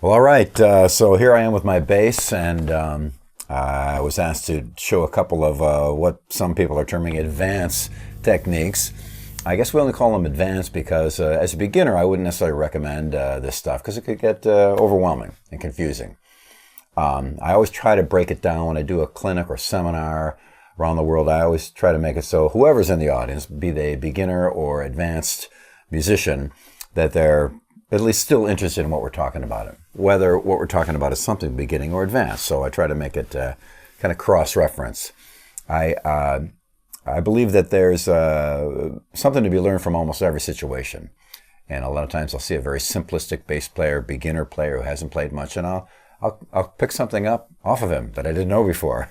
Well, all right. So here I am with my bass, and I was asked to show a couple of what some people are terming advanced techniques. I guess we only call them advanced because as a beginner, I wouldn't necessarily recommend this stuff because it could get overwhelming and confusing. I always try to break it down when I do a clinic or seminar around the world. I always try to make it so whoever's in the audience, be they beginner or advanced musician, that they're at least still interested in what we're talking about, whether what we're talking about is something beginning or advanced. So I try to make it kind of cross-reference. I believe that there's something to be learned from almost every situation. And a lot of times I'll see a very simplistic bass player, beginner player who hasn't played much, and I'll pick something up off of him that I didn't know before.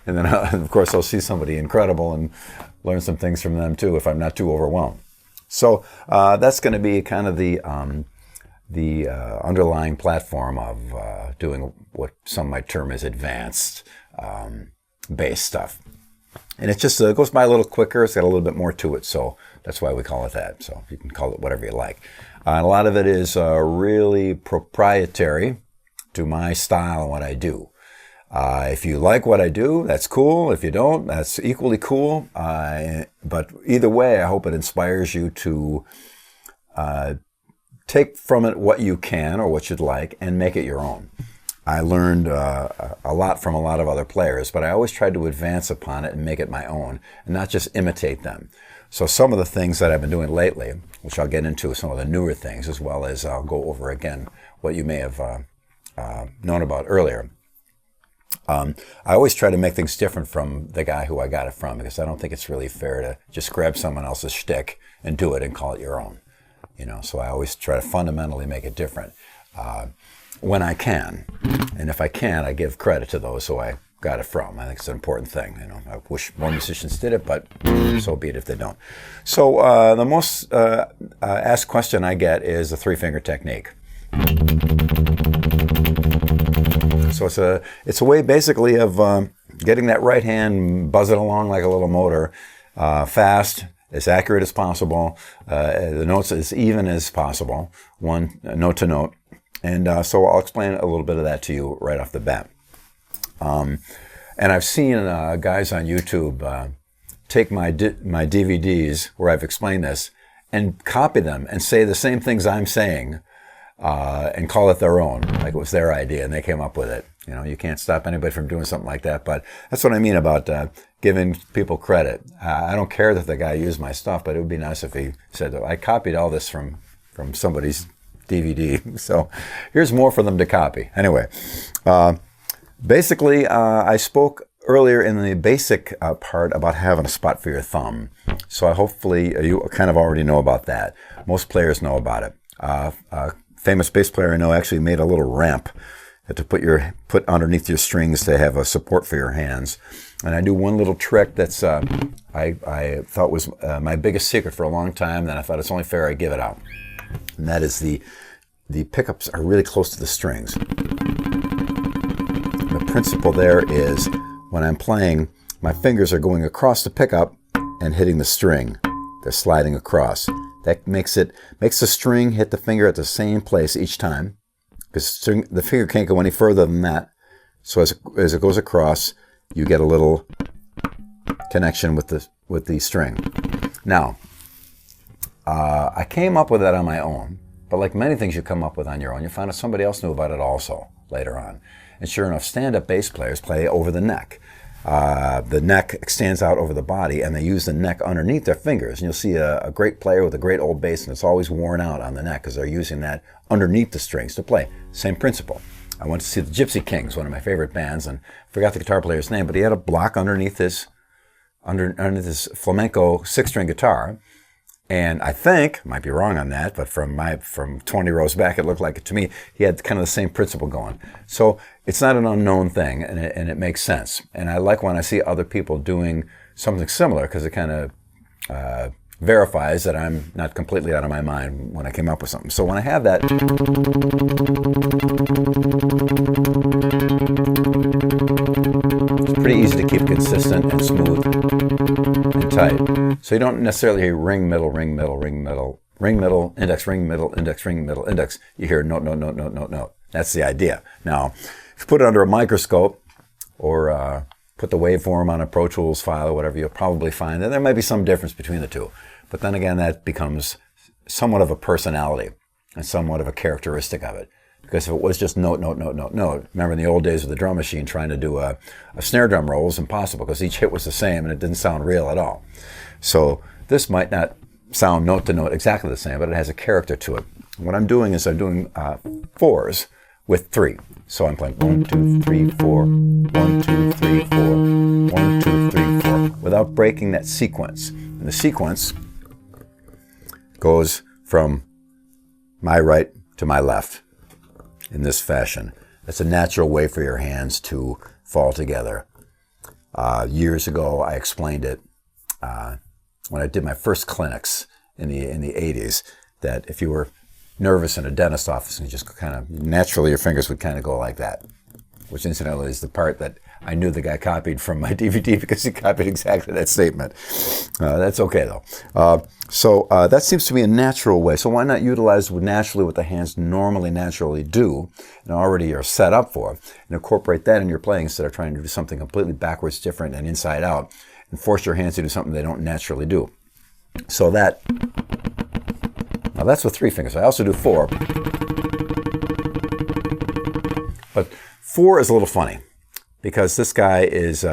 And then, of course, I'll see somebody incredible and learn some things from them too if I'm not too overwhelmed. So that's going to be kind of the underlying platform of doing what some might term as advanced bass stuff. And it just goes by a little quicker. It's got a little bit more to it, so that's why we call it that. So you can call it whatever you like. And a lot of it is really proprietary to my style and what I do. If you like what I do, that's cool. If you don't, that's equally cool. But either way, I hope it inspires you to take from it what you can or what you'd like and make it your own. I learned a lot from a lot of other players, but I always tried to advance upon it and make it my own and not just imitate them. So some of the things that I've been doing lately, which I'll get into some of the newer things, as well as I'll go over again what you may have known about earlier. I always try to make things different from the guy who I got it from, because I don't think it's really fair to just grab someone else's shtick and do it and call it your own. So I always try to fundamentally make it different when I can. And if I can't, I give credit to those who I got it from. I think it's an important thing. I wish more musicians did it, but so be it if they don't. So the most asked question I get is the three-finger technique. So it's a way basically of getting that right hand buzzing along like a little motor, fast, as accurate as possible, the notes as even as possible, one note to note. And so I'll explain a little bit of that to you right off the bat. And I've seen guys on YouTube take my DVDs where I've explained this and copy them and say the same things I'm saying, and call it their own, like it was their idea and they came up with it. You can't stop anybody from doing something like that, but that's what I mean about giving people credit. I don't care that the guy used my stuff, but it would be nice if he said, I copied all this from somebody's DVD, so here's more for them to copy. Anyway, basically, I spoke earlier in the basic part about having a spot for your thumb, so hopefully you kind of already know about that. Most players know about it. Famous bass player I know actually made a little ramp to put underneath your strings to have a support for your hands. And I do one little trick that's I thought was my biggest secret for a long time. Then I thought it's only fair I give it out, and that is the pickups are really close to the strings. The principle there is when I'm playing, my fingers are going across the pickup and hitting the string. They're sliding across. That makes the string hit the finger at the same place each time, because the finger can't go any further than that. So as it goes across, you get a little connection with the string. Now, I came up with that on my own, but like many things you come up with on your own, you find out somebody else knew about it also later on. And sure enough, stand-up bass players play over the neck. The neck extends out over the body, and they use the neck underneath their fingers. And you'll see a great player with a great old bass, and it's always worn out on the neck because they're using that underneath the strings to play. Same principle. I went to see the Gypsy Kings, one of my favorite bands, and I forgot the guitar player's name, but he had a block underneath his flamenco six-string guitar. And I think, might be wrong on that, but from 20 rows back, it looked like it to me, he had kind of the same principle going. So it's not an unknown thing, and it makes sense. And I like when I see other people doing something similar, because it kind of verifies that I'm not completely out of my mind when I came up with something. So when I have that, it's pretty easy to keep consistent and smooth and tight. So you don't necessarily hear ring, middle, ring, middle, ring, middle, ring, middle, index, ring, middle, index, ring, middle, index. You hear note, note, note, note, note, note. That's the idea. Now, if you put it under a microscope or put the waveform on a Pro Tools file or whatever, you'll probably find that there might be some difference between the two. But then again, that becomes somewhat of a personality and somewhat of a characteristic of it. Because if it was just note, note, note, note, note, remember in the old days with the drum machine, trying to do a snare drum roll was impossible because each hit was the same and it didn't sound real at all. So this might not sound note to note exactly the same, but it has a character to it. What I'm doing is I'm doing 4s with 3. So I'm playing 1, 2, 3, 4, 1, 2, 3, 4, 1, 2, 3, 4, without breaking that sequence. And the sequence goes from my right to my left in this fashion. That's a natural way for your hands to fall together. Years ago, I explained it when I did my first clinics in the 80s, that if you were nervous in a dentist office and you just kind of, naturally your fingers would kind of go like that, which incidentally is the part that I knew the guy copied from my DVD because he copied exactly that statement. That's okay though. So that seems to be a natural way. So why not utilize naturally what the hands naturally do and already are set up for, and incorporate that in your playing instead of trying to do something completely backwards, different, and inside out, and force your hands to do something they don't naturally do. So now that's with 3 fingers. I also do 4. But 4 is a little funny because this guy is,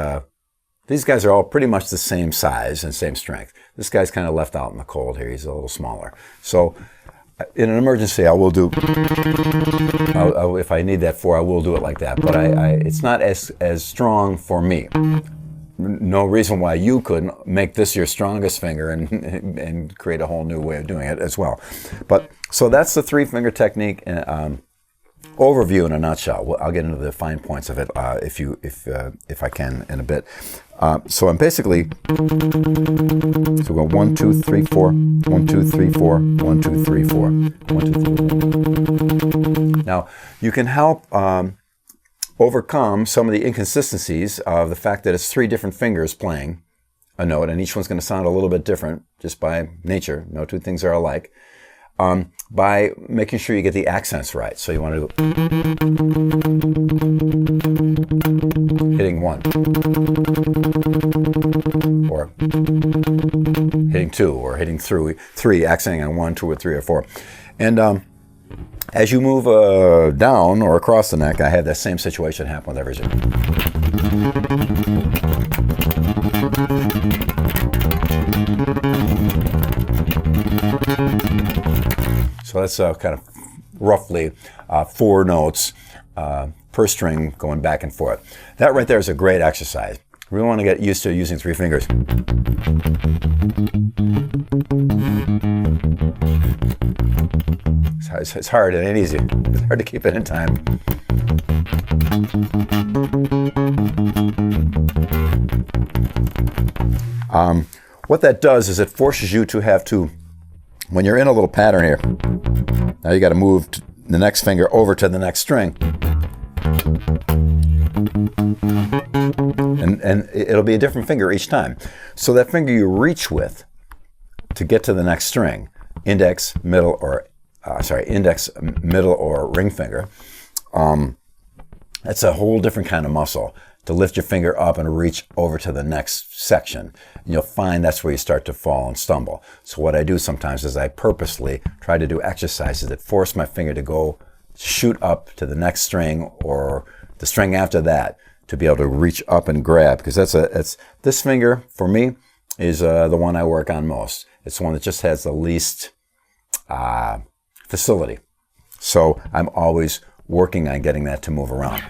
these guys are all pretty much the same size and same strength. This guy's kind of left out in the cold here. He's a little smaller. So in an emergency, I will do, if I need that 4, I will do it like that. But it's not as strong for me. No reason why you couldn't make this your strongest finger and create a whole new way of doing it as well. But so that's the 3-finger technique overview in a nutshell. I'll get into the fine points of it if I can in a bit. So I'm basically, so we're going 1, 2, 3, 4, 1, 2, 3, 4, 1, 2, 3, 4, 1, 2, 3, 4. Now you can help overcome some of the inconsistencies of the fact that it's 3 different fingers playing a note, and each one's going to sound a little bit different just by nature. No 2 things are alike. By making sure you get the accents right. So you want to do hitting 1, or hitting 2, or hitting 3, accenting on 1, 2, or 3, or 4. And as you move down or across the neck, I have that same situation happen with every zero. So that's kind of roughly 4 notes per string going back and forth. That right there is a great exercise. We really want to get used to using 3 fingers. It's hard, it ain't easy. It's hard to keep it in time. What that does is it forces you to have to, when you're in a little pattern here, now you got to move the next finger over to the next string. And it'll be a different finger each time. So that finger you reach with to get to the next string, index, middle, or ring finger, that's a whole different kind of muscle to lift your finger up and reach over to the next section. And you'll find that's where you start to fall and stumble. So what I do sometimes is I purposely try to do exercises that force my finger to go shoot up to the next string or the string after that to be able to reach up and grab, because this finger for me is the one I work on most. It's the one that just has the least facility. So I'm always working on getting that to move around.